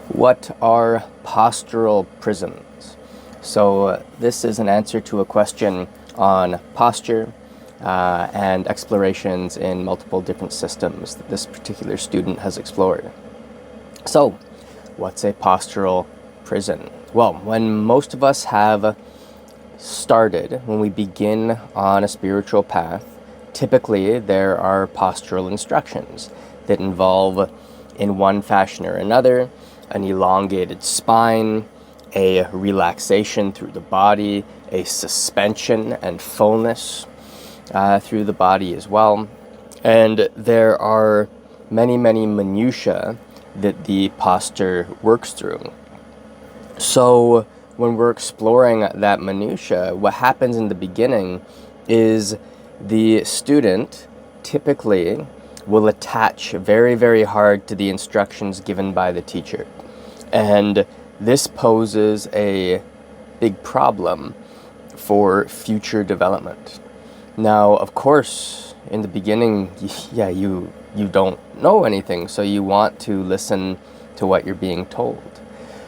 What are postural prisms? So this is an answer to a question on posture and explorations in multiple different systems that this particular student has explored. So, what's a postural prism? Well, when most of us have started, when we begin on a spiritual path, typically there are postural instructions that involve, in one fashion or another, an elongated spine, a relaxation through the body, a suspension and fullness through the body as well. And there are many minutiae that the posture works through. So when we're exploring that minutiae, what happens in the beginning is the student typically will attach very hard to the instructions given by the teacher. And this poses a big problem for future development. Now, of course, in the beginning, you don't know anything, so you want to listen to what you're being told.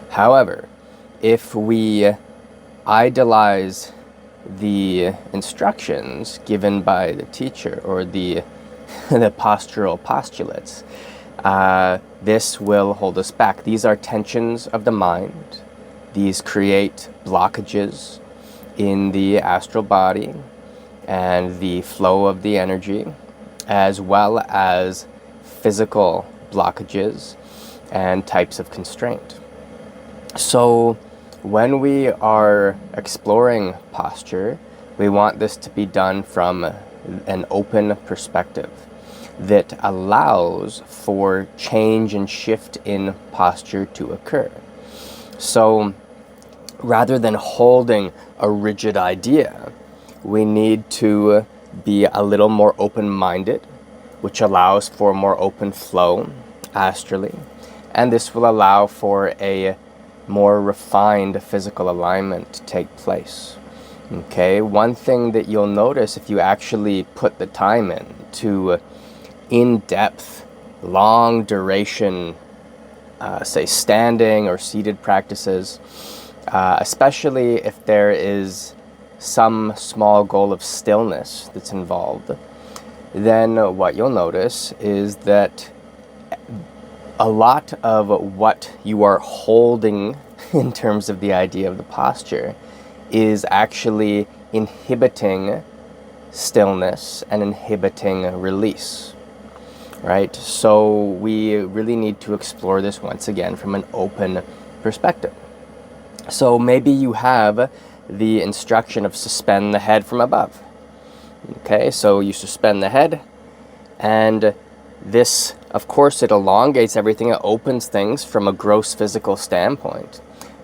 However, if we idolize the instructions given by the teacher or the postural postulates, this will hold us back. These are tensions of the mind. These create blockages in the astral body and the flow of the energy, as well as physical blockages and types of constraint. So when we are exploring posture, we want this to be done from an open perspective that allows for change and shift in posture to occur. So rather than holding a rigid idea, we need to be a little more open-minded, which allows for more open flow astrally, and this will allow for a more refined physical alignment to take place. Okay, one thing that you'll notice if you actually put the time in to in-depth, long duration, say standing or seated practices, especially if there is some small goal of stillness that's involved, then what you'll notice is that a lot of what you are holding in terms of the idea of the posture is actually inhibiting stillness and inhibiting release, right? So we really need to explore this once again from an open perspective. So maybe you have the instruction of suspend the head from above. Okay, so you suspend the head, and this, of course, it elongates everything, it opens things from a gross physical standpoint.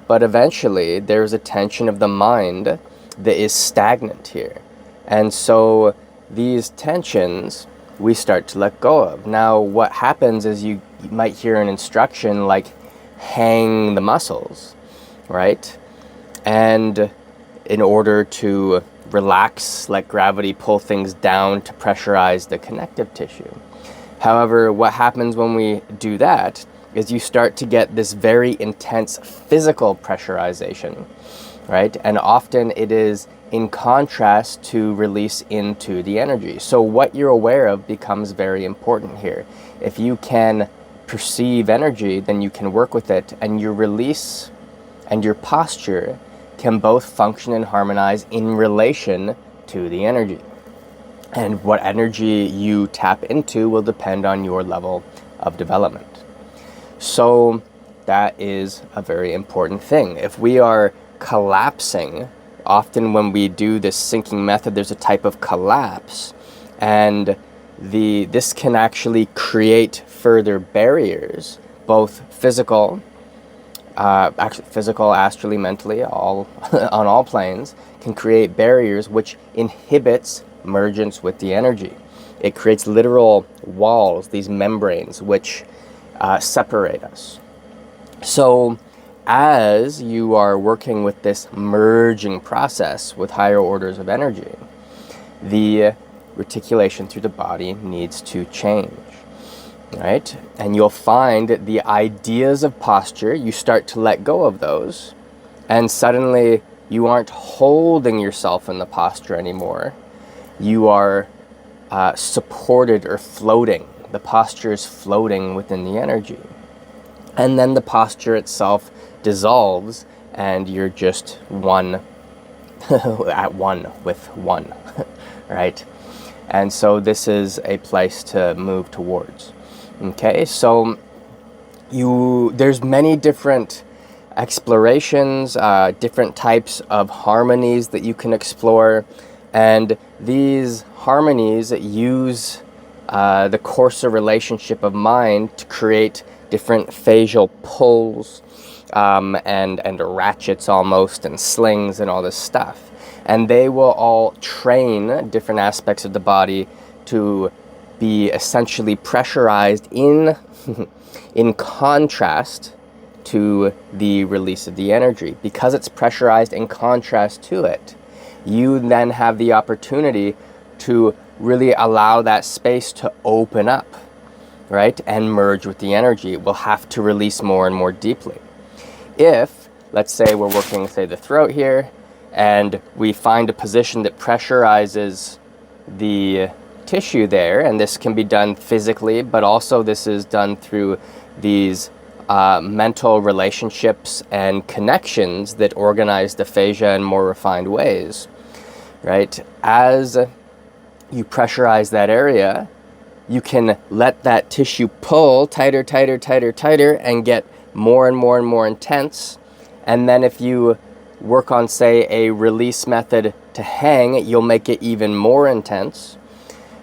But eventually, there's a tension of the mind that is stagnant here. And so these tensions, we start to let go of. Now, what happens is you might hear an instruction like, hang the muscles, right? And in order to relax, let gravity pull things down to pressurize the connective tissue. However, what happens when we do that is you start to get this very intense physical pressurization, right? And often it is in contrast to release into the energy. So what you're aware of becomes very important here. If you can perceive energy, then you can work with it, and your release and your posture can both function and harmonize in relation to the energy. And what energy you tap into will depend on your level of development. So that is a very important thing. If we are collapsing, often when we do this sinking method, there's a type of collapse, and this can actually create further barriers, both physical, astrally, mentally, all on all planes, can create barriers which inhibits mergence with the energy. It creates literal walls, these membranes, which separate us. So as you are working with this merging process with higher orders of energy, the reticulation through the body needs to change. right? And you'll find the ideas of posture, you start to let go of those, and suddenly you aren't holding yourself in the posture anymore. You are supported or floating. The posture is floating within the energy. And then the posture itself dissolves, and you're just one, at one with one, right? And so this is a place to move towards. Okay, so there's many different explorations, different types of harmonies that you can explore, and these harmonies use the coarser relationship of mind to create different facial pulls and ratchets almost, and slings and all this stuff. And they will all train different aspects of the body to be essentially pressurized in in contrast to the release of the energy. Because it's pressurized in contrast to it, you then have the opportunity to really allow that space to open up, right, and merge with the energy. It will have to release more and more deeply. If, let's say we're working, say, the throat here, and we find a position that pressurizes the tissue there, and this can be done physically, but also this is done through these mental relationships and connections that organize the fascia in more refined ways, right? As you pressurize that area, you can let that tissue pull tighter, tighter, tighter, tighter, and get more and more and more intense. And then if you work on, say, a release method to hang, you'll make it even more intense.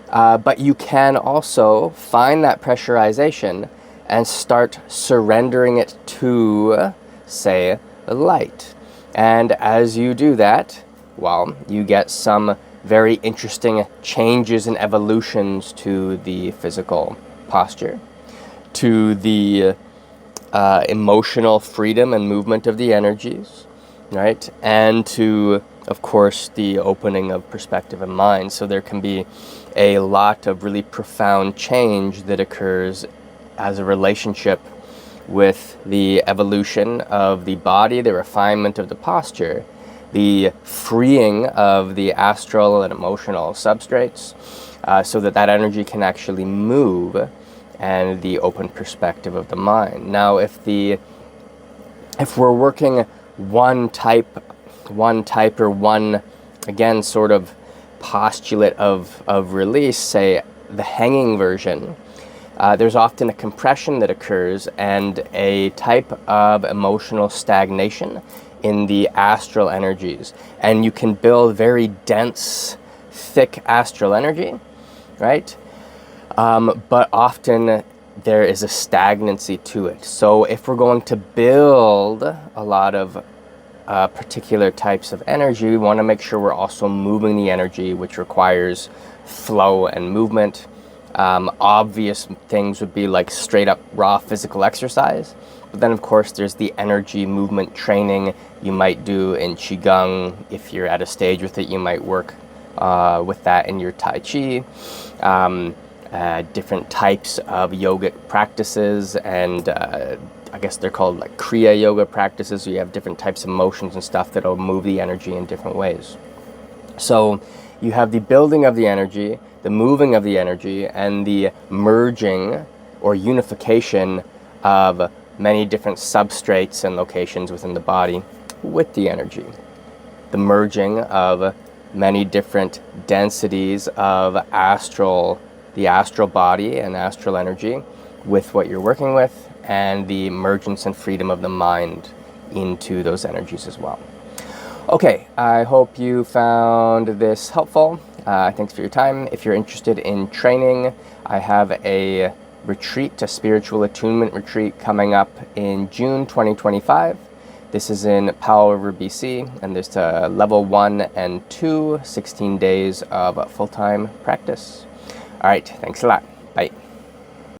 But you can also find that pressurization and start surrendering it to, say, light. And as you do that, well, you get some very interesting changes and evolutions to the physical posture, to the emotional freedom and movement of the energies, right? And to, of course, the opening of perspective and mind. So there can be a lot of really profound change that occurs as a relationship with the evolution of the body, the refinement of the posture, the freeing of the astral and emotional substrates, so that that energy can actually move, and the open perspective of the mind. Now, if we're working one type or one, again, sort of postulate of release, say the hanging version, there's often a compression that occurs and a type of emotional stagnation in the astral energies. And you can build very dense, thick astral energy, right? But often there is a stagnancy to it. So if we're going to build a lot of particular types of energy, we want to make sure we're also moving the energy, which requires flow and movement. Obvious things would be like straight up raw physical exercise. But then, of course, there's the energy movement training you might do in Qi Gong. If you're at a stage with it, you might work with that in your Tai Chi. Different types of yogic practices, and I guess they're called like Kriya yoga practices. So you have different types of motions and stuff that'll move the energy in different ways. So you have the building of the energy, the moving of the energy, and the merging or unification of many different substrates and locations within the body with the energy. The merging of many different densities of the astral body and astral energy with what you're working with, and the emergence and freedom of the mind into those energies as well. Okay, I hope you found this helpful. Thanks for your time. If you're interested in training, I have a retreat, a spiritual attunement retreat coming up in June 2025. This is in Powell River, BC, and there's level 1 and 2, 16 days of full-time practice. All right, thanks a lot.